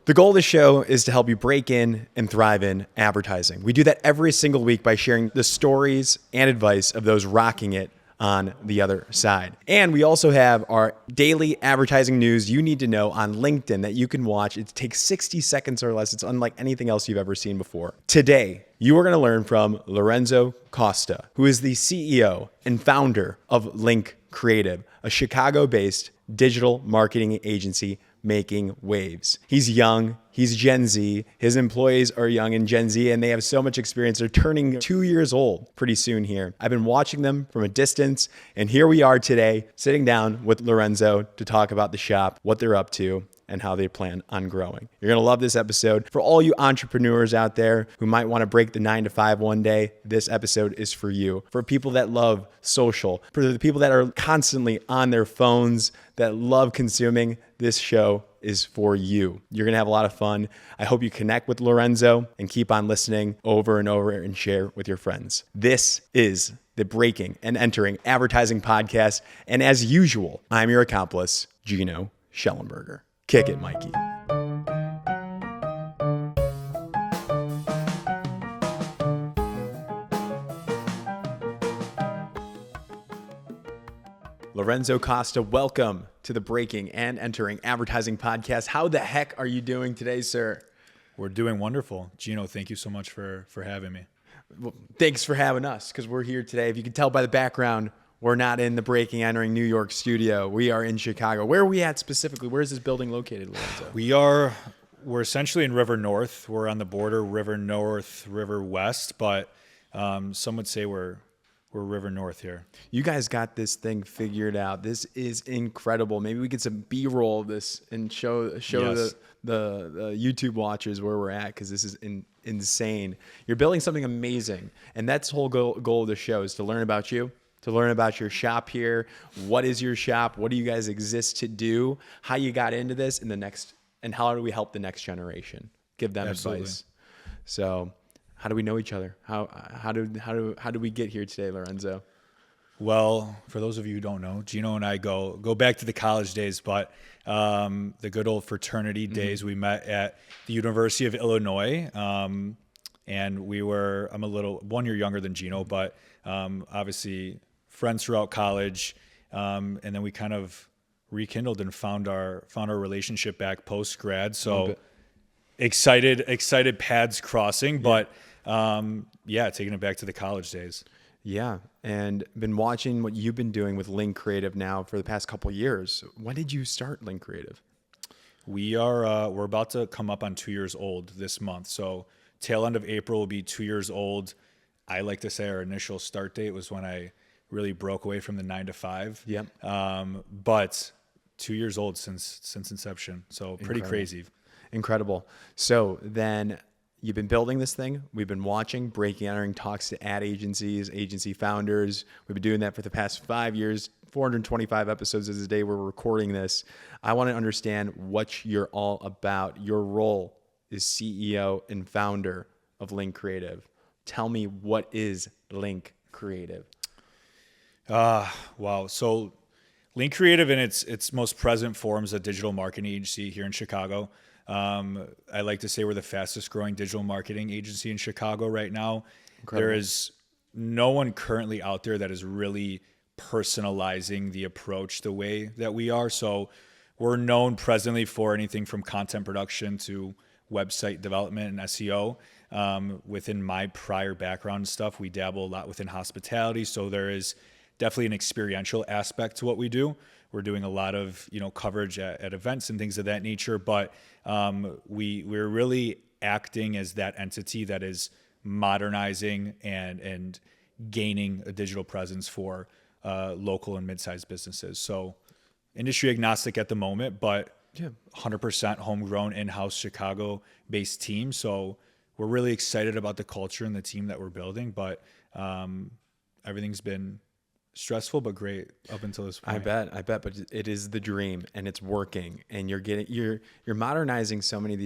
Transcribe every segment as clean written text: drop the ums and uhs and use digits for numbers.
The goal of the show is to help you break in and thrive in advertising. We do that every single week by sharing the stories and advice of those rocking it on the other side. And we also have our daily advertising news you need to know on LinkedIn that you can watch. It takes 60 seconds or less. It's unlike anything else you've ever seen before. Today, you are going to learn from Lorenzo Costa, who is the CEO and founder of Link Creative, a Chicago-based digital marketing agency making waves. He's young, he's Gen Z, his employees are young and Gen Z, and they have so much experience. They're turning 2 years old pretty soon here. I've been watching them from a distance, and here we are today, sitting down with Lorenzo to talk about the shop, what they're up to, and how they plan on growing. You're gonna love this episode. For all you entrepreneurs out there who might wanna break the 9 to 5 one day, this episode is for you. For people that love social, for the people that are constantly on their phones, that love consuming, this show is for you. You're gonna have a lot of fun. I hope you connect with Lorenzo and keep on listening over and over and share with your friends. This is the Breaking and Entering Advertising Podcast. And as usual, I'm your accomplice, Gino Schellenberger. Kick it, Mikey. Lorenzo Costa, welcome to the Breaking and Entering Advertising Podcast. How the heck are you doing today, sir? We're doing wonderful. Gino, thank you so much for having me. Well, thanks for having us, because we're here today. If you can tell by the background, we're not in the Breaking Entering New York studio. We are in Chicago. Where are we at specifically? Where is this building located, Lorenzo? We're essentially in River North. We're on the border, River North, River West, but some would say we're River North here. You guys got this thing figured out. This is incredible. Maybe we get some B-roll of this and show Yes. the YouTube watchers where we're at, because this is insane. You're building something amazing, and that's the whole goal of the show is to learn about you, to learn about your shop here. What is your shop? What do you guys exist to do? How you got into this and how do we help the next generation? Give them Absolutely. advice. So how do we know each other? How do we get here today, Lorenzo? Well, for those of you who don't know, Gino and I go back to the college days, but the good old fraternity days. We met at the University of Illinois, and I'm 1 year younger than Gino, but obviously friends throughout college, and then we kind of rekindled and found our relationship back post grad. So excited paths crossing, but taking it back to the college days. Yeah, and been watching what you've been doing with Link Creative now for the past couple of years. When did you start Link Creative? We're about to come up on 2 years old this month. So tail end of April will be 2 years old. I like to say our initial start date was when I really broke away from the 9 to 5. Yep. But 2 years old since inception. So pretty crazy. Incredible. So then you've been building this thing. We've been watching Breaking Entering talks to ad agencies, agency founders. We've been doing that for the past 5 years, 425 episodes of the day we're recording this. I want to understand what you're all about. Your role is CEO and founder of Link Creative. Tell me, what is Link Creative? Wow. So Link Creative in its most present form is a digital marketing agency here in Chicago. I like to say we're the fastest growing digital marketing agency in Chicago right now. Incredible. There is no one currently out there that is really personalizing the approach the way that we are. So we're known presently for anything from content production to website development and SEO. Within my prior background and stuff, we dabble a lot within hospitality. So there is definitely an experiential aspect to what we do. We're doing a lot of coverage at events and things of that nature, but we're really acting as that entity that is modernizing and gaining a digital presence for local and mid-sized businesses. So industry agnostic at the moment, but 100% homegrown in-house Chicago-based team. So we're really excited about the culture and the team that we're building, but everything's been stressful but great up until this point. I bet, but it is the dream and it's working, and you're modernizing so many of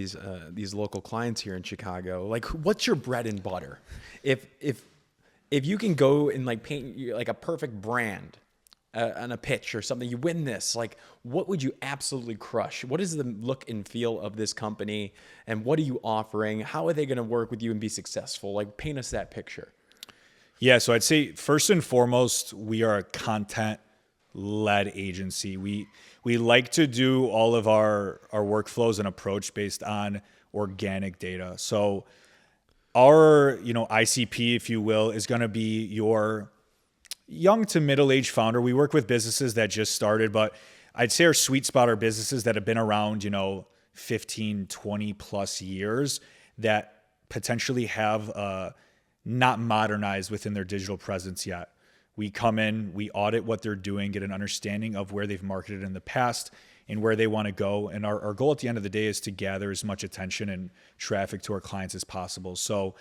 these local clients here in Chicago. Like, what's your bread and butter? If you can go and paint like a perfect brand, on a pitch or something, you win this, like what would you absolutely crush? What is the look and feel of this company, and what are you offering? How are they going to work with you and be successful? Like, paint us that picture. Yeah, so I'd say first and foremost, we are a content-led agency. We like to do all of our workflows and approach based on organic data. So our ICP, if you will, is going to be your young to middle-aged founder. We work with businesses that just started, but I'd say our sweet spot are businesses that have been around 15, 20 plus years that potentially have not modernized within their digital presence yet. We come in, we audit what they're doing, get an understanding of where they've marketed in the past and where they want to go. And our goal at the end of the day is to gather as much attention and traffic to our clients as possible. So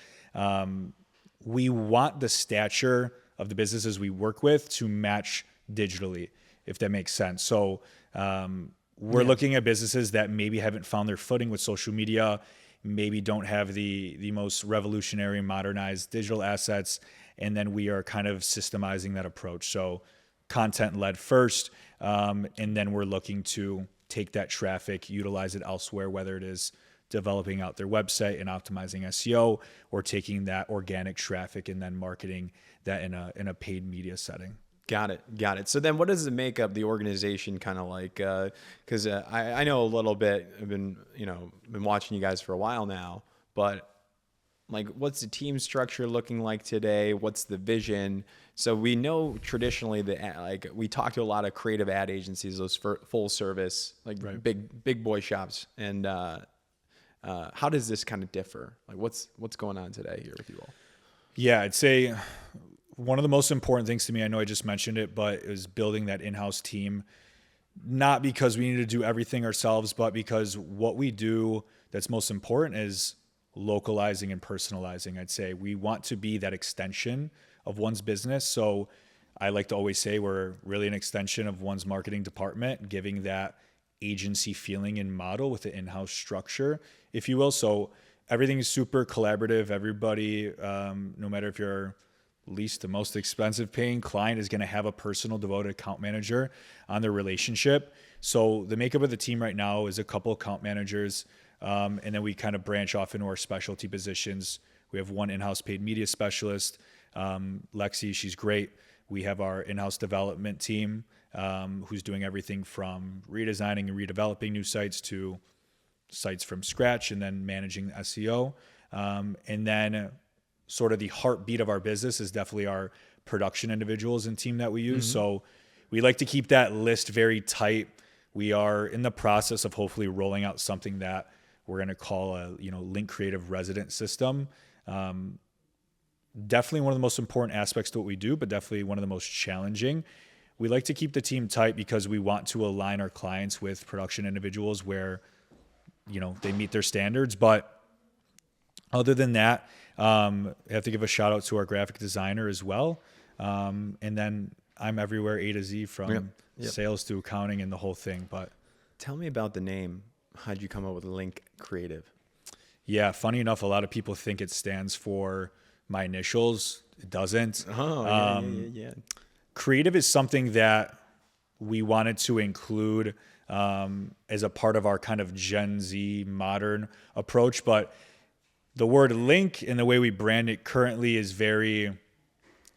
we want the stature of the businesses we work with to match digitally, if that makes sense. So we're looking at businesses that maybe haven't found their footing with social media, maybe don't have the most revolutionary modernized digital assets. And then we are kind of systemizing that approach. So content led first. And then we're looking to take that traffic, utilize it elsewhere, whether it is developing out their website and optimizing SEO, or taking that organic traffic and then marketing that in a paid media setting. Got it. So then what does it make up the organization kind of like? Because I know a little bit. I've been watching you guys for a while now, but like, what's the team structure looking like today? What's the vision? So we know traditionally that we talk to a lot of creative ad agencies, those full service, like right. big boy shops. And how does this kind of differ? Like what's going on today here with you all? Yeah, I'd say one of the most important things to me, I know I just mentioned it, but is building that in-house team, not because we need to do everything ourselves, but because what we do that's most important is localizing and personalizing. I'd say we want to be that extension of one's business. So I like to always say we're really an extension of one's marketing department, giving that agency feeling and model with the in-house structure, if you will. So everything is super collaborative. Everybody, no matter if you're least to most expensive paying client, is going to have a personal devoted account manager on their relationship. So the makeup of the team right now is a couple account managers. And then we kind of branch off into our specialty positions. We have one in-house paid media specialist, Lexi, she's great. We have our in-house development team, who's doing everything from redesigning and redeveloping new sites to sites from scratch, and then managing SEO. And then sort of the heartbeat of our business is definitely our production individuals and team that we use. Mm-hmm. So we like to keep that list very tight. We are in the process of hopefully rolling out something that we're going to call a link creative resident system. Definitely one of the most important aspects to what we do, but definitely one of the most challenging. We like to keep the team tight because we want to align our clients with production individuals where they meet their standards. But other than that, I have to give a shout out to our graphic designer as well. And then I'm everywhere A to Z, from sales to accounting and the whole thing. But tell me about the name. How'd you come up with Link Creative? Yeah, funny enough, a lot of people think it stands for my initials. It doesn't. Oh, yeah. Creative is something that we wanted to include as a part of our kind of Gen Z modern approach. But the word link and the way we brand it currently is very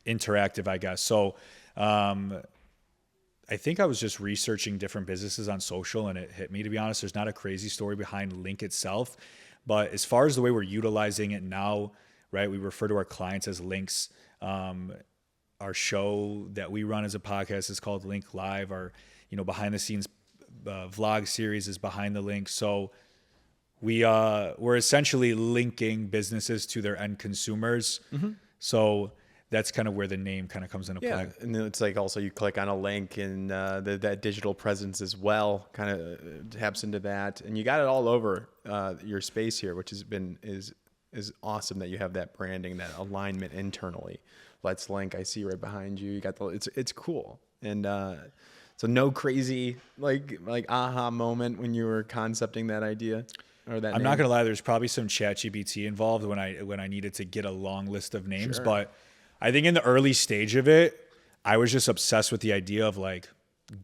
interactive, I guess. So I think I was just researching different businesses on social, and it hit me, to be honest. There's not a crazy story behind Link itself. But as far as the way we're utilizing it now, right, we refer to our clients as links. Our show that we run as a podcast is called Link Live. Our behind the scenes vlog series is Behind the Link. So we're essentially linking businesses to their end consumers. Mm-hmm. So that's kind of where the name kind of comes into play. And it's like also you click on a link, and that digital presence as well kind of taps into that. And you got it all over your space here, which is awesome that you have that branding, that alignment internally. Let's Link, I see right behind you. You got it's cool. And so no crazy like aha moment when you were concepting that idea or that. I'm not gonna lie, there's probably some ChatGPT involved when I needed to get a long list of names, sure. But I think in the early stage of it, I was just obsessed with the idea of like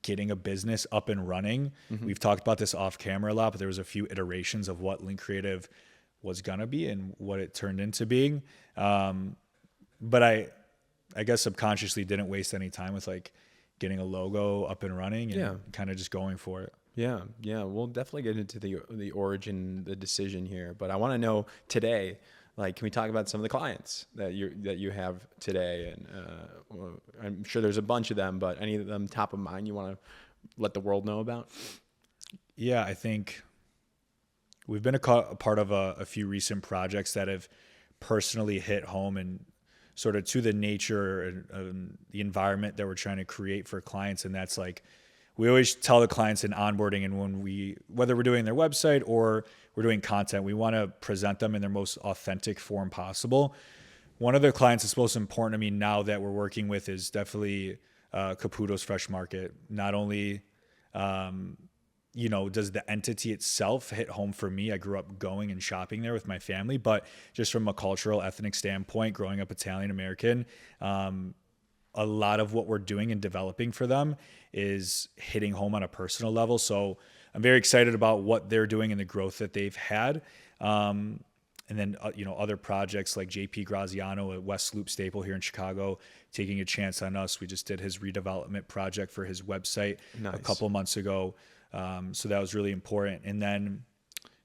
getting a business up and running. We've talked about this off camera a lot, but there was a few iterations of what Link Creative was going to be and what it turned into being. But I guess subconsciously didn't waste any time with like getting a logo up and running and kind of just going for it. Yeah. We'll definitely get into the origin, the decision here, but I want to know today, like, can we talk about some of the clients that you have today? And I'm sure there's a bunch of them, but any of them top of mind you want to let the world know about? Yeah, I think we've been a part of a few recent projects that have personally hit home and sort of to the nature and the environment that we're trying to create for clients. And that's like, we always tell the clients in onboarding, and whether we're doing their website or we're doing content, we want to present them in their most authentic form possible. One of the clients that's most important to me now that we're working with is definitely Caputo's Fresh Market. Not only, does the entity itself hit home for me? I grew up going and shopping there with my family, but just from a cultural, ethnic standpoint, growing up Italian American, a lot of what we're doing and developing for them is hitting home on a personal level. So I'm very excited about what they're doing and the growth that they've had. And then, other projects like JP Graziano at West Loop Staple here in Chicago, taking a chance on us. We just did his redevelopment project for his website a couple months ago. So that was really important. And then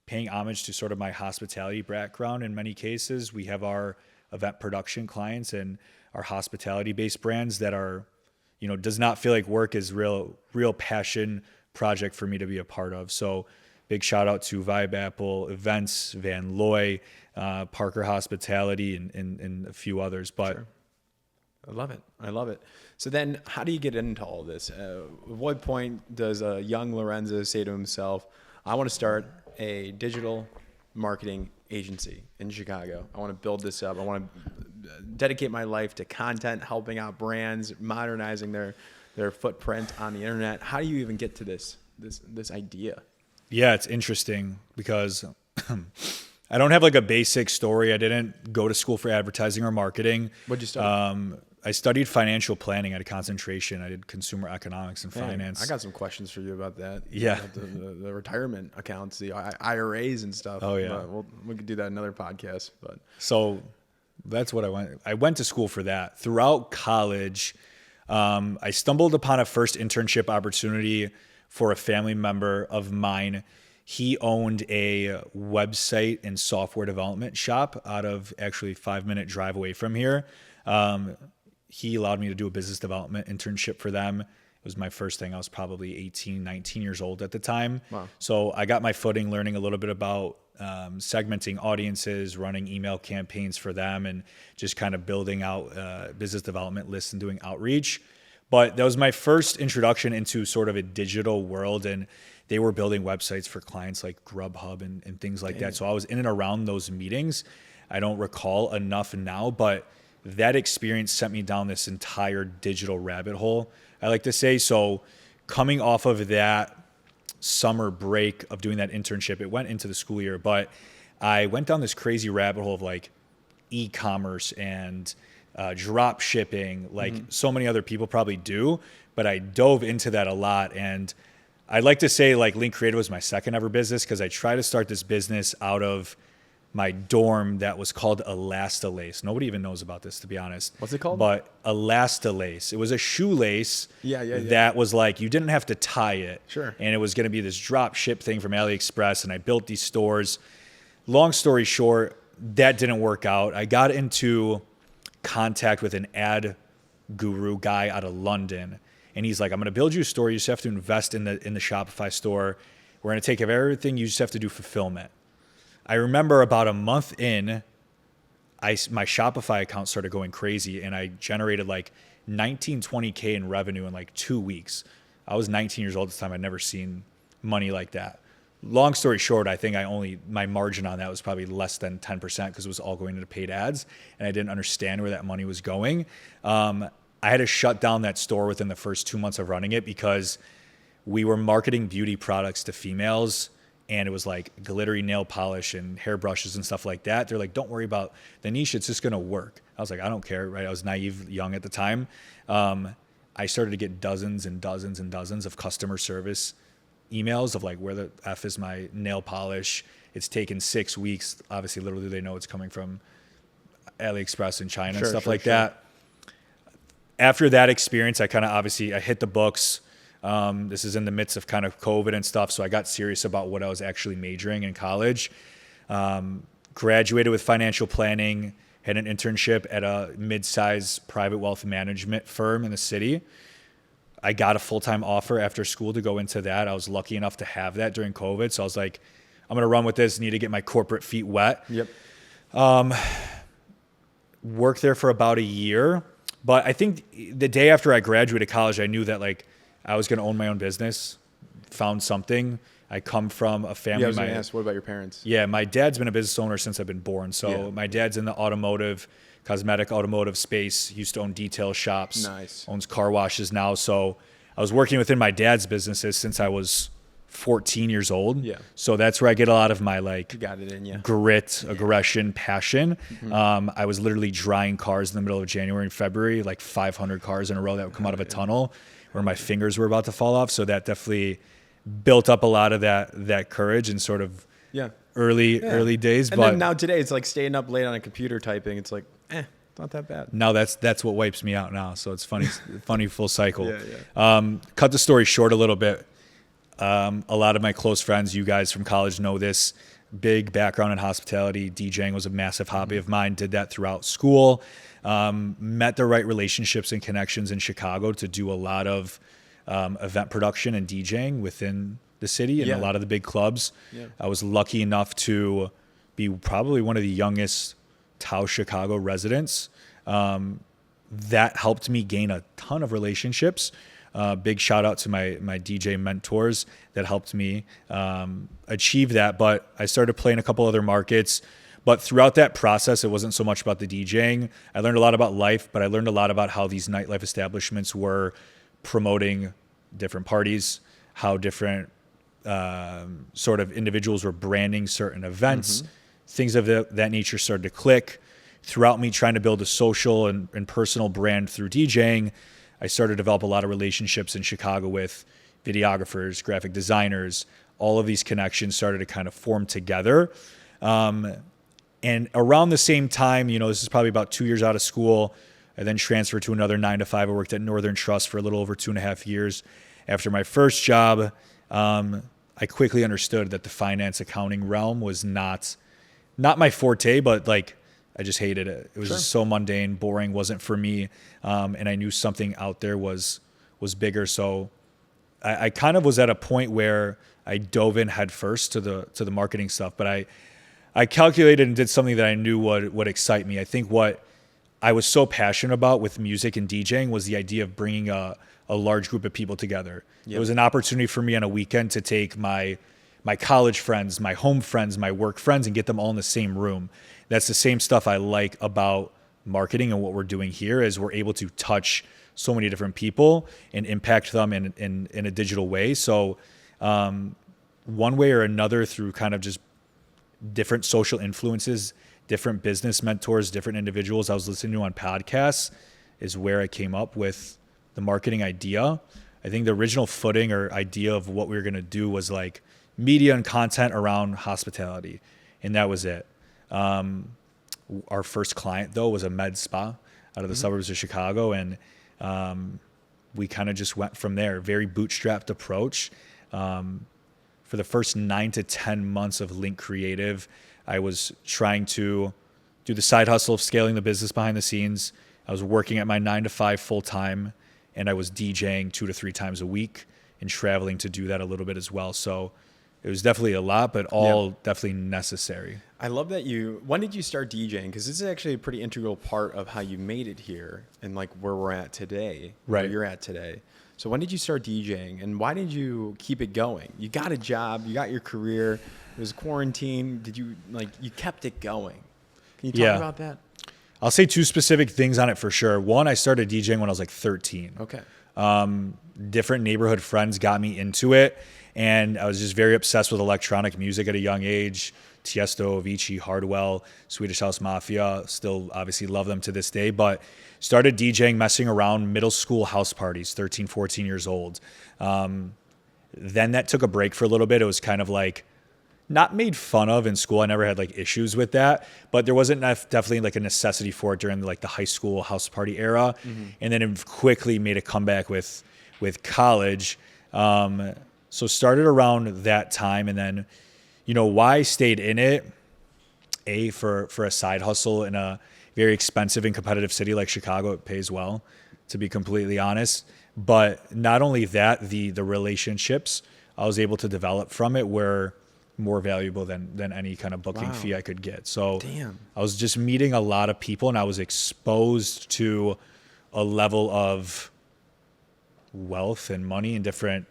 paying homage to sort of my hospitality background in many cases. We have our event production clients and our hospitality-based brands that are, does not feel like work, is real passion project for me to be a part of. So big shout out to Vibe Apple Events, Van Loy, Parker Hospitality, and a few others. But sure. I love it. So then how do you get into all this? At what point does a young Lorenzo say to himself, I want to start a digital marketing agency in Chicago. I want to build this up. I want to dedicate my life to content, helping out brands, modernizing their footprint on the internet. How do you even get to this idea? Yeah, it's interesting because I don't have like a basic story. I didn't go to school for advertising or marketing. What'd you study? I studied financial planning at a concentration. I did consumer economics and finance. I got some questions for you about that. Yeah. About the retirement accounts, the IRAs and stuff. Oh, yeah. But we could do that in another podcast. But so that's what I went to school for that. Throughout college, I stumbled upon a first internship opportunity for a family member of mine. He owned a website and software development shop out of actually 5-minute drive away from here. He allowed me to do a business development internship for them. It was my first thing. I was probably 18, 19 years old at the time. Wow. So I got my footing learning a little bit about segmenting audiences, running email campaigns for them, and just kind of building out business development lists and doing outreach. But that was my first introduction into sort of a digital world, and they were building websites for clients like Grubhub and things like that. So I was in and around those meetings. I don't recall enough now, but that experience sent me down this entire digital rabbit hole, I like to say. So coming off of that summer break of doing that internship, it went into the school year, but I went down this crazy rabbit hole of like e-commerce and drop shipping, like so many other people probably do, but I dove into that a lot. And I'd like to say like Link Creative was my second ever business, because I tried to start this business out of my dorm that was called Elastalace. Nobody even knows about this, to be honest. What's it called? But Elastalace. It was a shoelace that was like, you didn't have to tie it. Sure. And it was going to be this drop ship thing from AliExpress, and I built these stores. Long story short, that didn't work out. I got into contact with an ad guru guy out of London, and he's like, I'm going to build you a store. You just have to invest in the Shopify store. We're going to take care of everything. You just have to do fulfillment. I remember about a month in, my Shopify account started going crazy, and I generated like 20K in revenue in like 2 weeks. I was 19 years old at the time. I'd never seen money like that. Long story short, I think my margin on that was probably less than 10%, because it was all going into paid ads, and I didn't understand where that money was going. I had to shut down that store within the first 2 months of running it, because we were marketing beauty products to females, and it was like glittery nail polish and hairbrushes and stuff like that. They're like, don't worry about the niche. It's just going to work. I was like, I don't care, right? I was naive, young at the time. I started to get dozens and dozens and dozens of customer service emails of like, where the F is my nail polish? It's taken 6 weeks. Obviously, literally, they know it's coming from AliExpress in China and stuff like that. After that experience, I kind of I hit the books. This is in the midst of kind of COVID and stuff. So I got serious about what I was actually majoring in college. Graduated with financial planning, had an internship at a mid-sized private wealth management firm in the city. I got a full-time offer after school to go into that. I was lucky enough to have that during COVID. So I was like, I'm going to run with this, need to get my corporate feet wet. Yep. Worked there for about a year. But I think the day after I graduated college, I knew that like I was going to own my own business, found something. I come from a family. Yeah, I was going to ask, what about your parents? Yeah, my dad's been a business owner since I've been born. So my dad's in the cosmetic automotive space. He used to own detail shops. Nice. Owns car washes now. So I was working within my dad's businesses since I was 14 years old. Yeah. So that's where I get a lot of my like got it in you. Grit, aggression, passion. I was literally drying cars in the middle of January and February, like 500 cars in a row that would come out of a tunnel where my fingers were about to fall off. So that definitely built up a lot of that courage and sort of early days. And but then now today it's like staying up late on a computer typing. It's like, it's not that bad. Now that's what wipes me out now. So it's funny full cycle. Yeah. Cut the story short a little bit. A lot of my close friends, you guys from college know this, big background in hospitality. DJing was a massive hobby of mine. Did that throughout school. Met the right relationships and connections in Chicago to do a lot of event production and DJing within the city and a lot of the big clubs. Yeah. I was lucky enough to be probably one of the youngest Tao Chicago residents. That helped me gain a ton of relationships. Big shout out to my DJ mentors that helped me achieve that. But I started playing a couple other markets. But throughout that process, it wasn't so much about the DJing. I learned a lot about life, but I learned a lot about how these nightlife establishments were promoting different parties, how different sort of individuals were branding certain events. Things of that nature started to click. Throughout me trying to build a social and personal brand through DJing, I started to develop a lot of relationships in Chicago with videographers, graphic designers. All of these connections started to kind of form together. And around the same time, this is probably about 2 years out of school, I then transferred to another 9-to-5. I worked at Northern Trust for a little over 2.5 years. After my first job, I quickly understood that the finance accounting realm was not my forte, but like I just hated it. It was just so mundane, boring, wasn't for me. And I knew something out there was bigger. So I kind of was at a point where I dove in head first to the marketing stuff, but I calculated and did something that I knew would excite me. I think what I was so passionate about with music and DJing was the idea of bringing a large group of people together. Yep. It was an opportunity for me on a weekend to take my college friends, my home friends, my work friends, and get them all in the same room. That's the same stuff I like about marketing and what we're doing here is we're able to touch so many different people and impact them in a digital way. So one way or another through kind of just different social influences, different business mentors, different individuals I was listening to on podcasts is where I came up with the marketing idea. I think the original footing or idea of what we were going to do was like media and content around hospitality. And that was it. Our first client though was a med spa out of the suburbs of Chicago. And we kind of just went from there. Very bootstrapped approach. For the first 9 to 10 months of Link Creative, I was trying to do the side hustle of scaling the business behind the scenes. I was working at my 9-to-5 full time, and I was DJing 2 to 3 times a week and traveling to do that a little bit as well. So it was definitely a lot, but all definitely necessary. I love that when did you start DJing? Because this is actually a pretty integral part of how you made it here and like where we're at today, where you're at today. So when did you start DJing and why did you keep it going? You got a job, you got your career, it was quarantine. Did you you kept it going? Can you talk about that? I'll say 2 specific things on it for sure. One, I started DJing when I was like 13. Okay. Different neighborhood friends got me into it. And I was just very obsessed with electronic music at a young age. Tiesto, Avicii, Hardwell, Swedish House Mafia. Still obviously love them to this day, but started DJing, messing around, middle school house parties, 13, 14 years old. Then that took a break for a little bit. It was kind of like not made fun of in school. I never had like issues with that, but there wasn't definitely like a necessity for it during like the high school house party era. And then it quickly made a comeback with college. So started around that time, and then, why I stayed in it, for a side hustle in a very expensive and competitive city like Chicago. It pays well, to be completely honest. But not only that, the relationships I was able to develop from it were more valuable than any kind of booking fee I could get. So I was just meeting a lot of people, and I was exposed to a level of wealth and money and different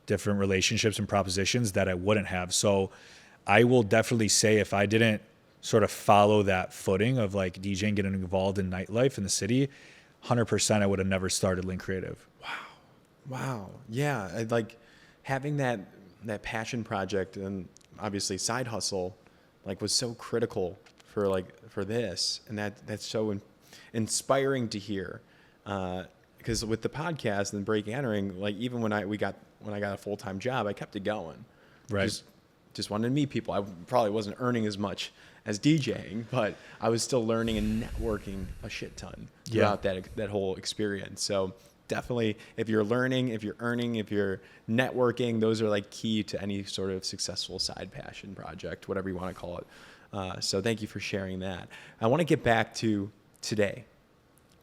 relationships and propositions that I wouldn't have. So I will definitely say, if I didn't sort of follow that footing of like DJing, getting involved in nightlife in the city, 100% I would have never started Link Creative. Wow. Yeah. Like having that passion project and obviously side hustle, like, was so critical for this. And that's so inspiring to hear. Because with the podcast and break entering, like even when I got a full-time job, I kept it going. Right. Just wanted to meet people. I probably wasn't earning as much as DJing, but I was still learning and networking a shit ton throughout that whole experience. So definitely, if you're learning, if you're earning, if you're networking, those are like key to any sort of successful side passion project, whatever you want to call it. So thank you for sharing that. I want to get back to today.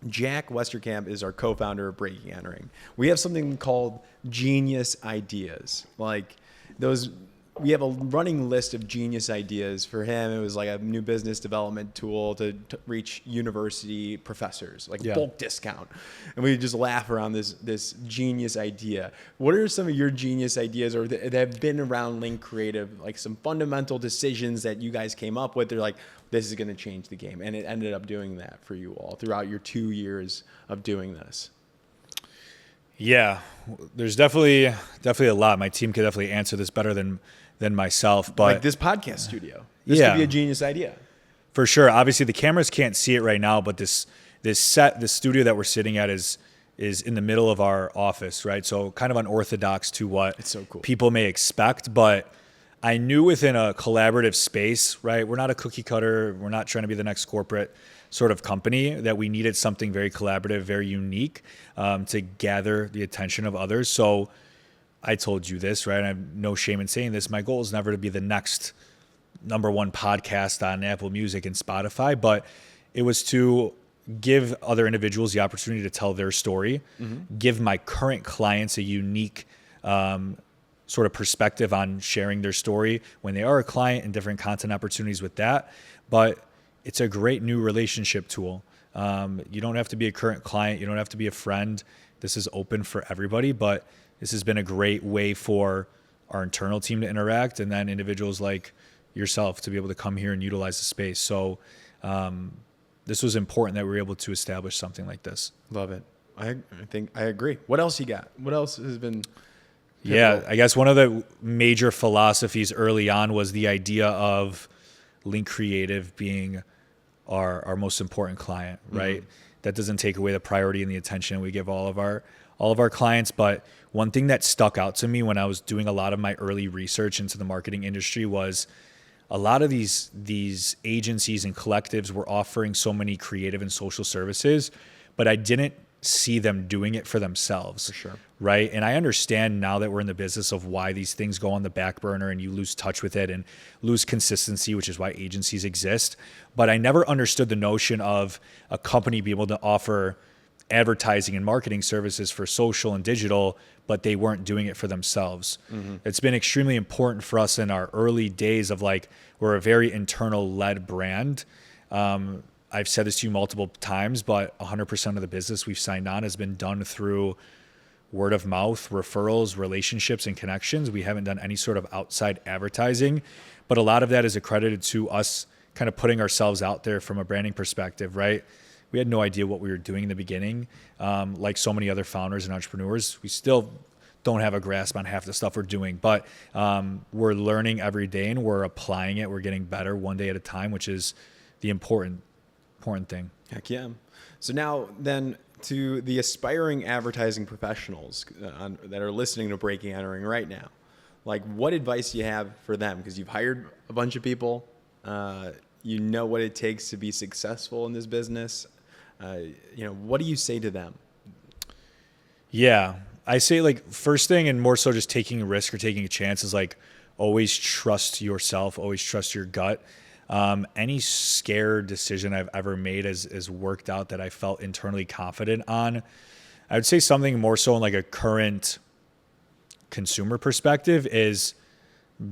Jack Westerkamp is our co-founder of Breaking Entering. We have something called Genius Ideas. Like those, we have a running list of genius ideas. For him, it was like a new business development tool to reach university professors, like bulk discount. And we just laugh around this genius idea. What are some of your genius ideas, or that have been around Link Creative, like some fundamental decisions that you guys came up with? They're like, this is going to change the game. And it ended up doing that for you all throughout your 2 years of doing this. Yeah, there's definitely a lot. My team could definitely answer this better than myself. But like this podcast studio, this could be a genius idea. For sure. Obviously, the cameras can't see it right now, but this studio that we're sitting at is in the middle of our office, right? So kind of unorthodox to what it's so cool. People may expect, but I knew within a collaborative space, right? We're not a cookie cutter. We're not trying to be the next corporate sort of company, that we needed something very collaborative, very unique, to gather the attention of others. So I told you this, right? I have no shame in saying this. My goal is never to be the next #1 podcast on Apple Music and Spotify, but it was to give other individuals the opportunity to tell their story, give my current clients a unique sort of perspective on sharing their story when they are a client, and different content opportunities with that. But it's a great new relationship tool. You don't have to be a current client. You don't have to be a friend. This is open for everybody, but this has been a great way for our internal team to interact, and then individuals like yourself to be able to come here and utilize the space. So this was important that we were able to establish something like this. Love it. I think I agree. What else you got? What else has been pivotal? Yeah, I guess one of the major philosophies early on was the idea of Link Creative being our most important client, right? That doesn't take away the priority and the attention we give all of our clients. But one thing that stuck out to me when I was doing a lot of my early research into the marketing industry was a lot of these agencies and collectives were offering so many creative and social services, but I didn't see them doing it for themselves. For sure. Right. And I understand now that we're in the business of why these things go on the back burner and you lose touch with it and lose consistency, which is why agencies exist. But I never understood the notion of a company being able to offer advertising and marketing services for social and digital, but they weren't doing it for themselves. It's been extremely important for us in our early days of like, we're a very internal led brand. I've said this to you multiple times, but 100% of the business we've signed on has been done through word of mouth, referrals, relationships, and connections. We haven't done any sort of outside advertising, but a lot of that is accredited to us kind of putting ourselves out there from a branding perspective, right? We had no idea what we were doing in the beginning. Like so many other founders and entrepreneurs, we still don't have a grasp on half the stuff we're doing, but we're learning every day and we're applying it. We're getting better one day at a time, which is the important thing. Heck yeah. So now then, to the aspiring advertising professionals that are listening to Breaking Entering right now, like, what advice do you have for them? Because you've hired a bunch of people. You know what it takes to be successful in this business. What do you say to them? Yeah, I say, like, first thing, and more so just taking a risk or taking a chance, is like, always trust yourself, always trust your gut. Any scare decision I've ever made has worked out that I felt internally confident on. I would say something more so in like a current consumer perspective is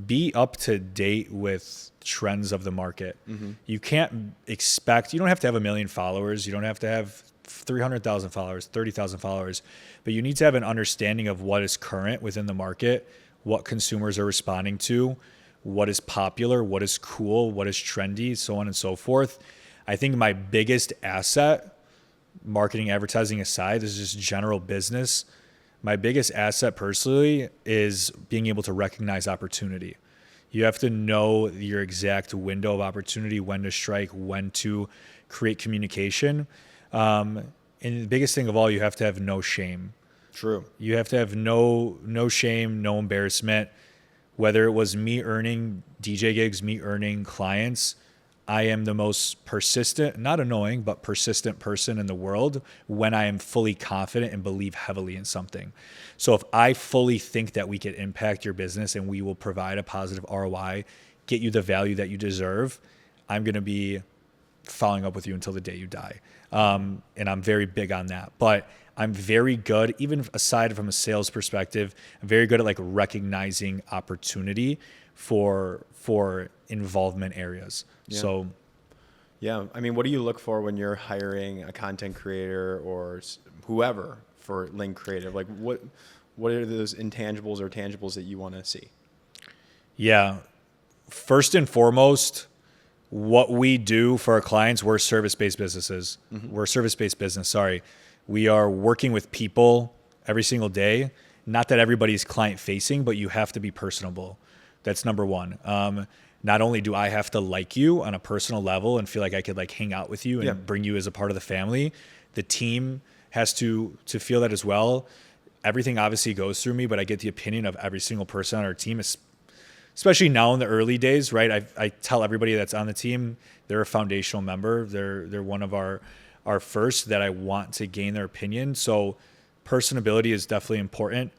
be up to date with trends of the market. Mm-hmm. You don't have to have 1 million followers. You don't have to have 300,000 followers, 30,000 followers, but you need to have an understanding of what is current within the market, what consumers are responding to, what is popular, what is cool, what is trendy, so on and so forth. I think my biggest asset, marketing, advertising aside, this is just general business. My biggest asset personally is being able to recognize opportunity. You have to know your exact window of opportunity, when to strike, when to create communication. And the biggest thing of all, you have to have no shame. True. You have to have no shame, no embarrassment. Whether it was me earning DJ gigs, me earning clients, I am the most persistent, not annoying, but persistent person in the world when I am fully confident and believe heavily in something. So if I fully think that we can impact your business and we will provide a positive ROI, get you the value that you deserve, I'm going to be following up with you until the day you die. And I'm very big on that. But I'm very good, even aside from a sales perspective, I'm very good at like recognizing opportunity for involvement arears. Yeah. So, yeah. I mean, what do you look for when you're hiring a content creator or whoever for Link Creative? Like, what are those intangibles or tangibles that you want to see? Yeah. First and foremost, what we do for our clients, we're service-based businesses. Mm-hmm. We're a service-based business, sorry. We are working with people every single day. Not that everybody's client-facing, but you have to be personable. That's number one. Not only do I have to like you on a personal level and feel like I could like hang out with you and bring you as a part of the family, the team has to feel that as well. Everything obviously goes through me, but I get the opinion of every single person on our team, especially now in the early days, right? I tell everybody that's on the team, they're a foundational member. They're one of our first that I want to gain their opinion. So personability is definitely important.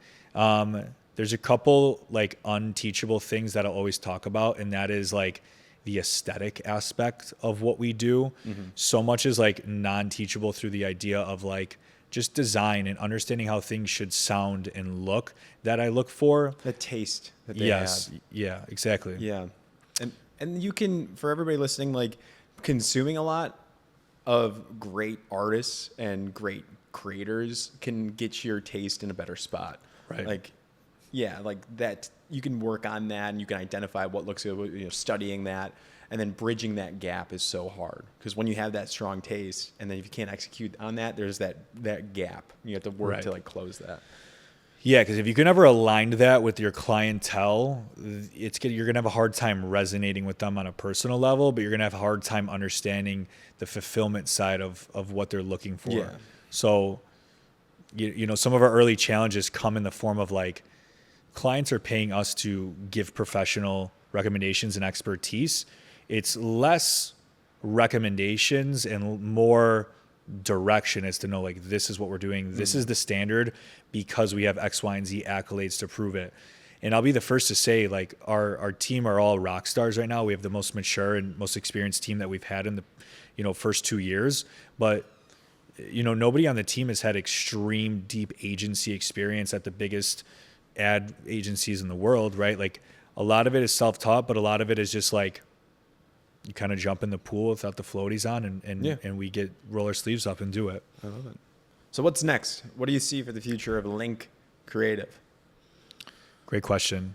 There's a couple like unteachable things that I'll always talk about, and that is like the aesthetic aspect of what we do. Mm-hmm. So much is like non-teachable through the idea of like just design and understanding how things should sound and look that I look for. The taste that they have. Yeah, exactly. Yeah. And you can, for everybody listening, like consuming a lot of great artists and great creators can get your taste in a better spot. Right. Like, yeah, like that, you can work on that and you can identify what looks good, studying that, and then bridging that gap is so hard. Because when you have that strong taste and then if you can't execute on that, there's that gap. You have to work to like close that. Yeah, because if you can ever align that with your clientele, you're going to have a hard time resonating with them on a personal level, but you're going to have a hard time understanding the fulfillment side of what they're looking for. Yeah. So, some of our early challenges come in the form of like, clients are paying us to give professional recommendations and expertise. It's less recommendations and more direction as to know like this is what we're doing. This is the standard because we have X, Y, and Z accolades to prove it. And I'll be the first to say like our team are all rock stars right now. We have the most mature and most experienced team that we've had in the first 2 years. But nobody on the team has had extreme deep agency experience at the biggest ad agencies in the world, right? Like a lot of it is self-taught, but a lot of it is just like you kind of jump in the pool without the floaties on and we roll our sleeves up and do it. I love it. So what's next? What do you see for the future of Link Creative? Great question.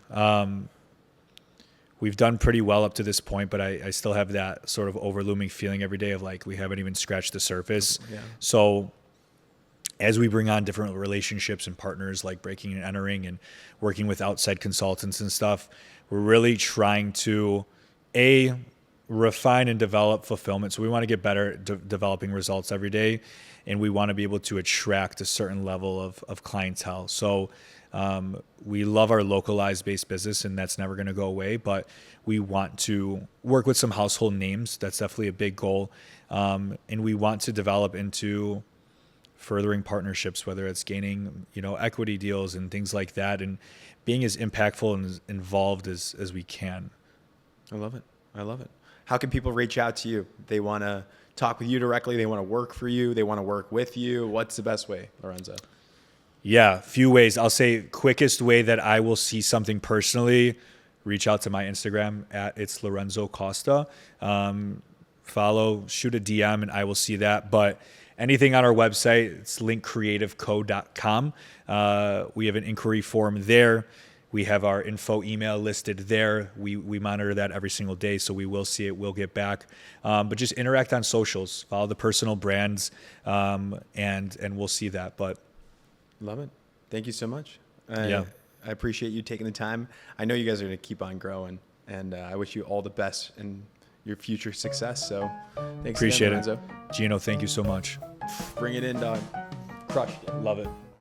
We've done pretty well up to this point, but I still have that sort of overlooming feeling every day of like we haven't even scratched the surface. Yeah. So as we bring on different relationships and partners like breaking and entering and working with outside consultants and stuff, we're really trying to refine and develop fulfillment. So we want to get better at developing results every day, and we want to be able to attract a certain level of clientele. So we love our localized based business, and that's never going to go away, but we want to work with some household names. That's definitely a big goal. And we want to develop into furthering partnerships, whether it's gaining, equity deals and things like that, and being as impactful and as involved as we can. I love it. I love it. How can people reach out to you? They want to talk with you directly. They want to work for you. They want to work with you. What's the best way, Lorenzo? Yeah, few ways. I'll say quickest way that I will see something personally, reach out to my Instagram at it's Lorenzo Costa. Follow, shoot a DM, and I will see that. But anything on our website, it's linkcreativeco.com. We have an inquiry form there. We have our info email listed there. We monitor that every single day, so we will see it. We'll get back. But just interact on socials. Follow the personal brands, and we'll see that. But love it. Thank you so much. Yeah. I appreciate you taking the time. I know you guys are going to keep on growing, and I wish you all the best in your future success. So thanks appreciate again, it. Lorenzo. Gino, thank you so much. Bring it in, dog. Crushed it. Love it.